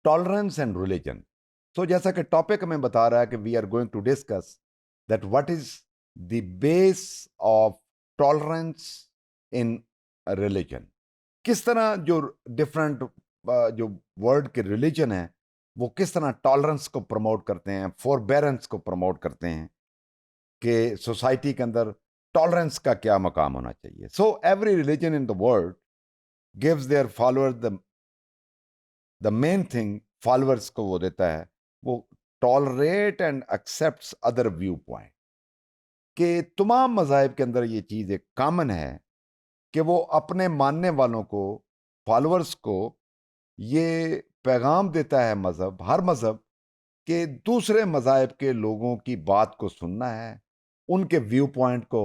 Tolerance and religion. तो जैसा कि टॉपिक हमें बता रहा है कि we are going to discuss that what is the base of tolerance in religion. किस तरह जो डिफरेंट जो वर्ल्ड के रिलीजन है वो किस तरह टॉलरेंस को प्रमोट करते हैं, फोरबेरेंस को प्रमोट करते हैं कि सोसाइटी के अंदर टॉलरेंस का क्या मकाम होना चाहिए। So every religion in the world gives their followers the main thing followers को वो देता है, वो tolerate and accepts other view point. कि तमाम मज़ाहिब के अंदर ये चीज़ एक कॉमन है कि वो अपने मानने वालों को, फॉलोअर्स को ये पैगाम देता है मज़हब, हर मज़हब, कि दूसरे मज़ाहिब के लोगों की बात को सुनना है, उनके व्यू पॉइंट को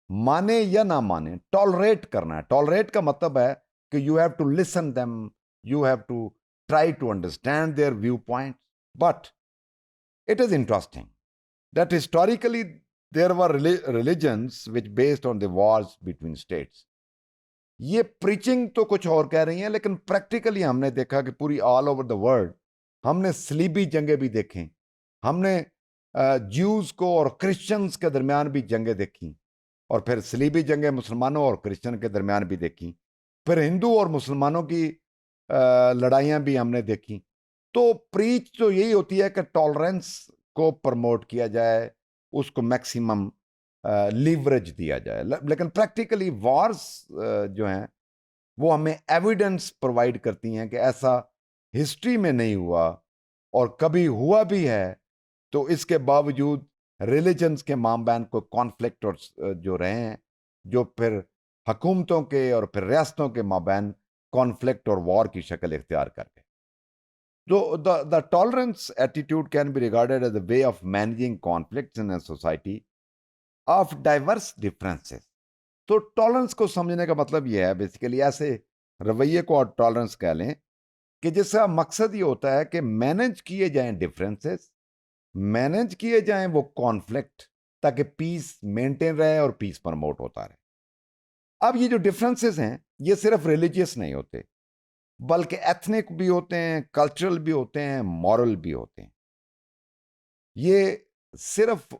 माने या ना माने टॉलरेट करना है। टॉलरेट का मतलब है कि you have to listen them, you have to try to understand their view point. But it is interesting that historically there were religions which based on the wars between states। ये preaching तो कुछ और कह रही हैं, लेकिन practically हमने देखा कि पूरी ऑल ओवर द वर्ल्ड हमने सलीबी जंगें भी देखी, हमने ज्यूज को और क्रिश्चियंस के दरमियान भी जंगें देखी, और फिर सलीबी जंगें मुसलमानों और क्रिश्चियन के दरमियान भी देखी, फिर हिंदू और मुसलमानों की लड़ाइयाँ भी हमने देखी। तो प्रीच तो यही होती है कि टॉलरेंस को प्रमोट किया जाए, उसको मैक्सिमम लीवरेज दिया जाए। लेकिन प्रैक्टिकली वॉर्स जो हैं वो हमें एविडेंस प्रोवाइड करती हैं कि ऐसा हिस्ट्री में नहीं हुआ, और कभी हुआ भी है तो इसके बावजूद रिलीजन्स के मामबान को कॉन्फ्लिक्ट और जो रहे हैं, जो फिर हकूमतों के और फिर रियासतों के माबैन कॉन्फ्लिक्ट और वॉर की शक्ल इख्तियार कर गए। So the tolerance attitude can be regarded as a way of managing conflicts in a society of diverse differences। तो टॉलरेंस को समझने का मतलब यह है बेसिकली ऐसे रवैये को और टॉलरेंस कह लें कि जिसका मकसद ये होता है कि मैनेज किए जाएं डिफरेंसेस, मैनेज किए जाएं वो कॉन्फ्लिक्ट, ताकि पीस मेंटेन रहे और पीस प्रमोट होता रहे। अब ये जो डिफरेंसेस हैं ये सिर्फ रिलीजियस नहीं होते, बल्कि एथनिक भी होते हैं, कल्चरल भी होते हैं, मॉरल भी होते हैं। ये सिर्फ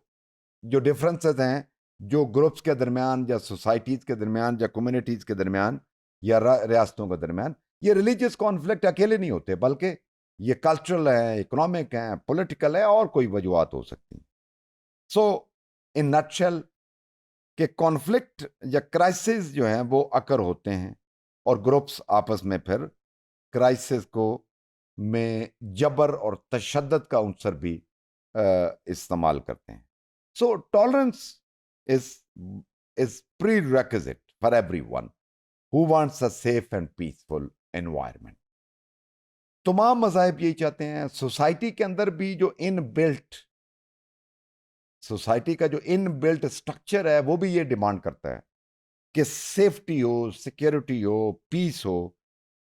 जो डिफरेंसेस हैं जो ग्रुप्स के दरमियान या सोसाइटीज के दरमियान या कम्युनिटीज के दरमियान या रियासतों के दरमियान, ये रिलीजियस कॉन्फ्लिक्ट अकेले नहीं होते, बल्कि ये कल्चरल है, इकोनॉमिक है, पॉलिटिकल है, और कोई वजूहत हो सकती हैं। सो इन नटशेल के कॉन्फ्लिक्ट या क्राइसिस जो हैं वो अकर होते हैं, और ग्रुप्स आपस में फिर क्राइसिस को में जबर और तशद्दुद का अंसर भी इस्तेमाल करते हैं। So tolerance is is pre requisite for everyone who wants a safe and peaceful environment। तमाम मज़ाहिब यही चाहते हैं। सोसाइटी के अंदर भी जो इन बिल्ट सोसाइटी का जो इन बिल्ट स्ट्रक्चर है वो भी ये डिमांड करता है कि सेफ्टी हो, सिक्योरिटी हो, पीस हो,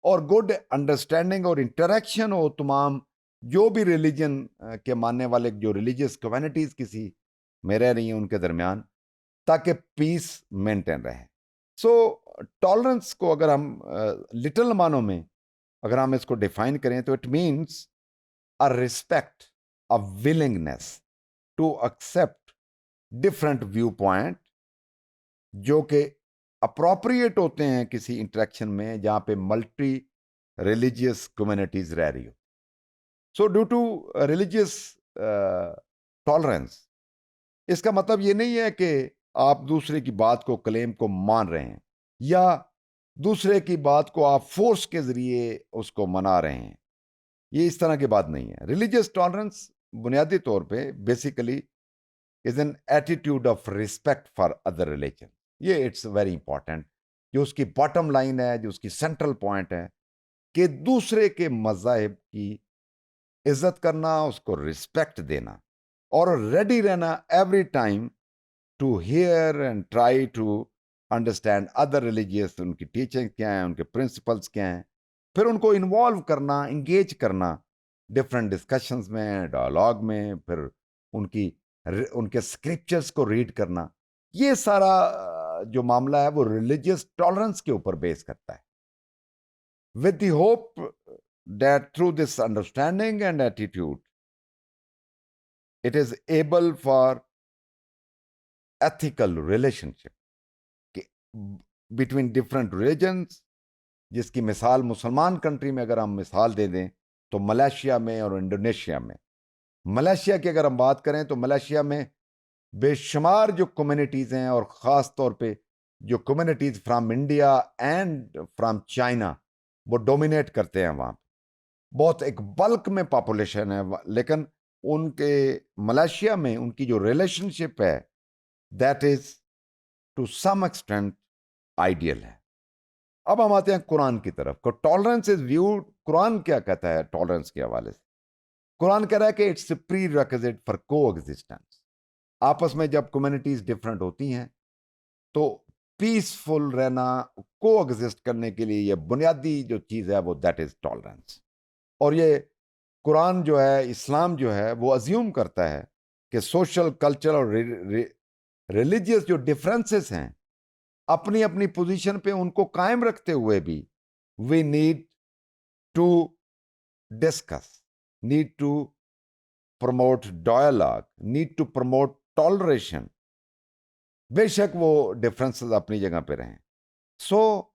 और गुड अंडरस्टैंडिंग और इंटरेक्शन हो तमाम जो भी रिलीजन के मानने वाले जो रिलीजियस कम्युनिटीज किसी में रह रही हैं उनके दरमियान, ताकि पीस मेंटेन रहे। सो टॉलरेंस को अगर हम लिटिल मानों में अगर हम इसको डिफाइन करें तो it means a respect, a willingness to accept different view point जो कि अप्रोप्रिएट होते हैं किसी इंटरेक्शन में जहां पे मल्टी रिलीजियस कम्युनिटीज रह रही हो। So due to religious tolerance, इसका मतलब ये नहीं है कि आप दूसरे की बात को, क्लेम को मान रहे हैं, या दूसरे की बात को आप फोर्स के जरिए उसको मना रहे हैं। ये इस तरह की बात नहीं है। रिलीजियस टॉलरेंस बुनियादी तौर पे basically is an attitude of respect for other religion. ये इट्स वेरी इंपॉर्टेंट, जो उसकी बॉटम लाइन है, जो उसकी सेंट्रल पॉइंट है, कि दूसरे के मज़ाहिब की इज्जत करना, उसको रिस्पेक्ट देना, और रेडी रहना every time to hear and try to understand other religious, उनकी टीचिंग क्या है, उनके प्रिंसिपल्स क्या हैं, फिर उनको इन्वॉल्व करना, इंगेज करना डिफरेंट डिस्कशंस में, डायलॉग में, फिर उनकी उनके स्क्रिप्चर्स को रीड करना। ये सारा जो मामला है वो रिलीजियस टॉलरेंस के ऊपर बेस करता है, with the hope that through this understanding and attitude, it is able for ethical relationship between different religions, जिसकी मिसाल मुसलमान कंट्री में अगर हम मिसाल दे दें तो मलेशिया में और इंडोनेशिया में। मलेशिया की अगर हम बात करें तो मलेशिया में बेशुमार जो कम्युनिटीज़ हैं, और ख़ास तौर पे जो communities from India and from China, वो डोमिनेट करते हैं वहाँ। बहुत एक बल्क में पॉपुलेशन है, लेकिन उनके मलेशिया में उनकी जो रिलेशनशिप है that is to some extent ideal है। अब हम आते हैं कुरान की तरफ को। टॉलरेंस इज व्यूड, कुरान क्या कहता है टॉलरेंस के हवाले से? कुरान कह रहा है कि इट्स प्री रिक्विजिट फॉर को एग्जिस्टेंस। आपस में जब कम्युनिटीज डिफरेंट होती हैं तो पीसफुल रहना, को एग्जिस्ट करने के लिए ये बुनियादी जो चीज है वो दैट इज टॉलरेंस। और ये कुरान जो है, इस्लाम जो है, वो अज्यूम करता है कि सोशल, कल्चर और रिलीजियस जो डिफरेंसेस हैं, अपनी अपनी पोजीशन पे उनको कायम रखते हुए भी we need to discuss, need to promote dialogue, need to promote toleration. बेशक वो डिफरेंसेस अपनी जगह पे रहें। सो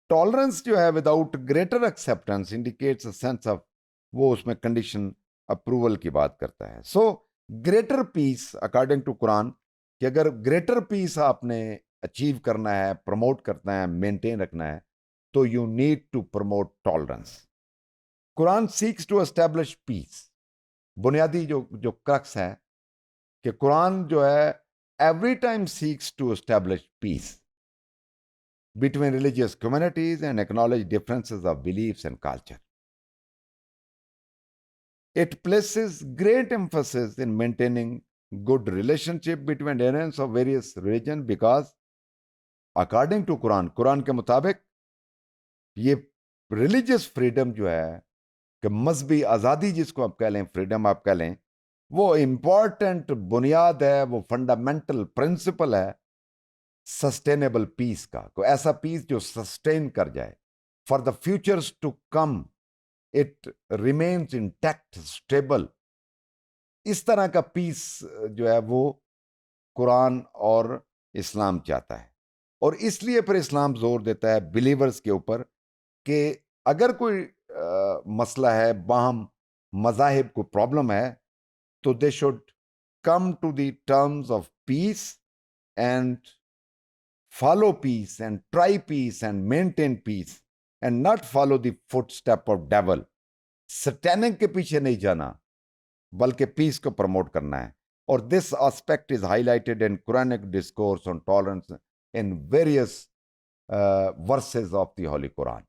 टॉलरेंस जो है without greater acceptance indicates a sense of, वो उसमें कंडीशन अप्रूवल की बात करता है। So greater peace according to Quran, कि अगर ग्रेटर पीस आपने अचीव करना है, प्रमोट करना है, मेंटेन रखना है, तो you need to promote tolerance. Quran seeks to establish peace. बुनियादी जो जो क्रक्स है कि कुरान जो है every time seeks to establish peace between religious communities and acknowledge differences of beliefs and culture. It places great emphasis in maintaining good relationship between adherents of various religions because according to Quran के मुताबिक ये religious freedom जो है, कि मजहबी आज़ादी जिसको आप कह लें, फ्रीडम आप कह लें, वो इंपॉर्टेंट बुनियाद है, वो फंडामेंटल प्रिंसिपल है सस्टेनेबल पीस का। कोई ऐसा पीस जो सस्टेन कर जाए for the futures to come, it remains intact, stable. इस तरह का पीस जो है वो कुरान और इस्लाम चाहता है। और इसलिए फिर इस्लाम जोर देता है बिलीवर्स के ऊपर कि अगर कोई मसला है, बाहम मजाहिब को प्रॉब्लम है, तो they should come to the terms of peace and follow peace and try peace and maintain peace and not follow the footstep of devil. Satanic के पीछे नहीं जाना, बल्कि पीस को प्रमोट करना है। और this aspect is highlighted in Quranic discourse on tolerance in various versus of the Holi Quran.